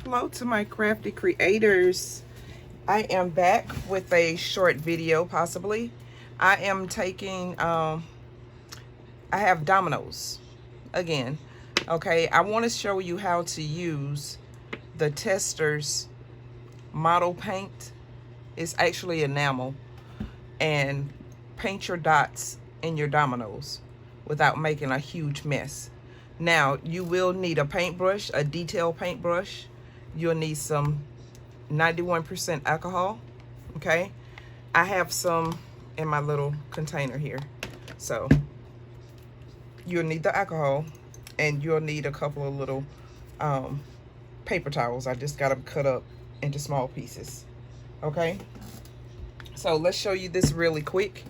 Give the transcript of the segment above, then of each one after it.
Hello to my crafty creators. I am back with a short video, possibly. I am taking, I have dominoes again. Okay, I want to show you how to use the Testers model paint. It's actually enamel, and paint your dots in your dominoes without making a huge mess. Now, you will need a paintbrush, a detail paintbrush. You'll need some 91% alcohol, okay? I have some in my little container here. So, you'll need the alcohol, and you'll need a couple of little paper towels. I just got them cut up into small pieces, okay? So, let's show you this really quick.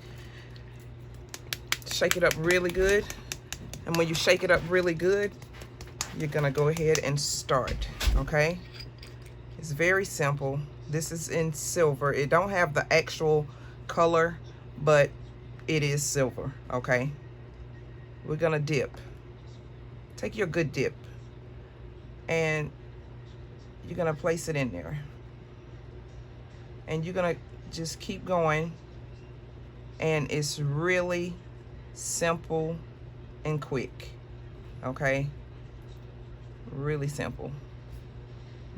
Shake it up really good. And when you shake it up really good, you're gonna go ahead and start, okay? It's very simple. This is in silver. It don't have the actual color, but it is silver, okay? We're gonna dip. Take your good dip, and you're gonna place it in there. And you're gonna just keep going, and it's really simple and quick, okay? Really simple.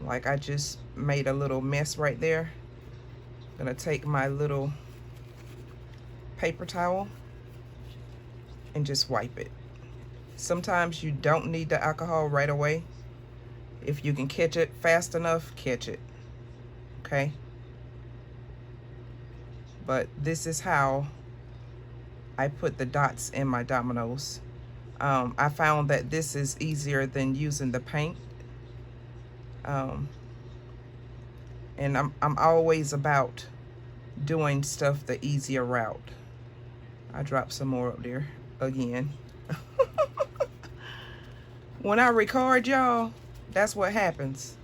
Like, I just made a little mess right there. I'm gonna take my little paper towel and just wipe it. Sometimes you don't need the alcohol right away. If you can catch it fast enough, catch it, okay? But this is how I put the dots in my dominoes. I found that this is easier than using the paint. And I'm always about doing stuff the easier route. I dropped some more up there again. When I record, y'all, that's what happens.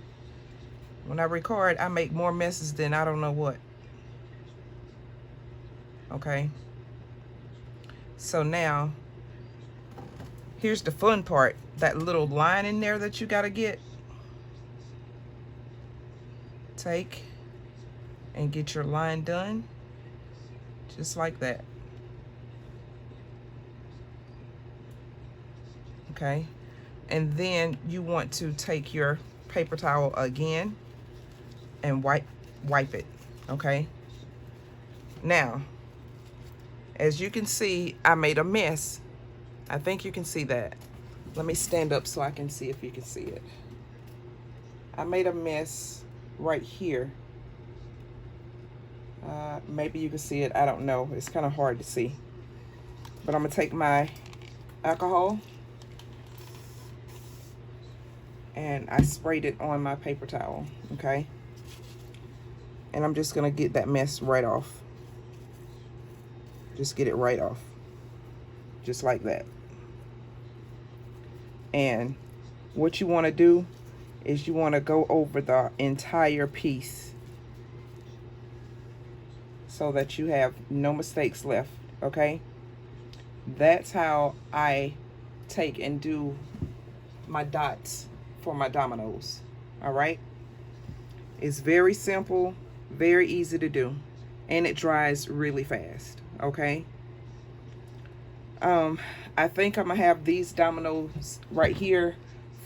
When I record, I make more messes than I don't know what. Okay? So now, here's the fun part. That little line in there that you gotta get. Take and get your line done. Just like that. Okay? And then you want to take your paper towel again and wipe it. Okay? Now, as you can see, I made a mess. I think you can see that. Let me stand up so I can see if you can see it. I made a mess right here. Maybe you can see it. I don't know. It's kind of hard to see. But I'm going to take my alcohol, and I sprayed it on my paper towel, okay? And I'm just going to get that mess right off. Just get it right off. Just like that. And what you want to do is you want to go over the entire piece so that you have no mistakes left, okay? That's how I take and do my dots for my dominoes, all right? It's very simple, very easy to do, and it dries really fast, okay? I think I'm gonna have these dominoes right here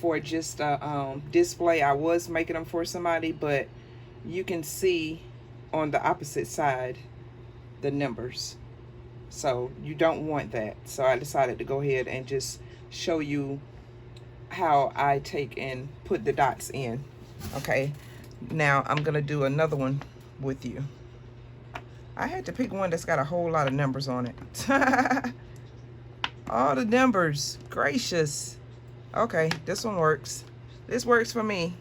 for just a display. I was making them for somebody, but you can see on the opposite side the numbers, so you don't want that. So I decided to go ahead and just show you how I take and put the dots in. Okay, now I'm gonna do another one with you. I had to pick one that's got a whole lot of numbers on it. All the numbers, gracious. Okay, this one works. This works for me.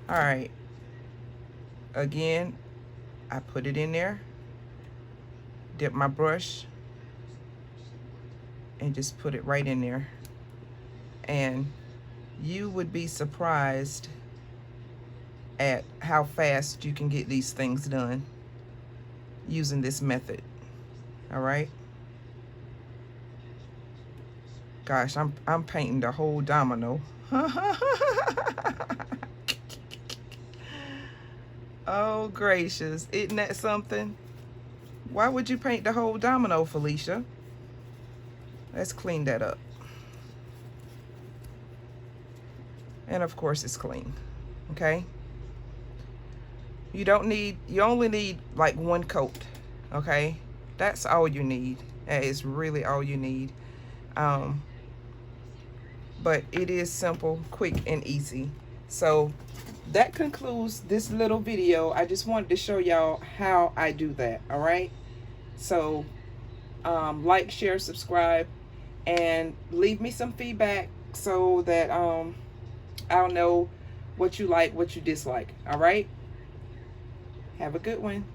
All right. Again, I put it in there, dip my brush, and just put it right in there. And you would be surprised at how fast you can get these things done using this method. All right. Gosh, I'm painting the whole domino. Oh, gracious. Isn't that something? Why would you paint the whole domino, Felicia? Let's clean that up. And of course it's clean, okay? You only need like one coat, okay? That's all you need. That is really all you need. But it is simple, quick, and easy. So that concludes this little video. I just wanted to show y'all how I do that, all right? So like, share, subscribe, and leave me some feedback so that I'll know what you like, what you dislike, all right? Have a good one.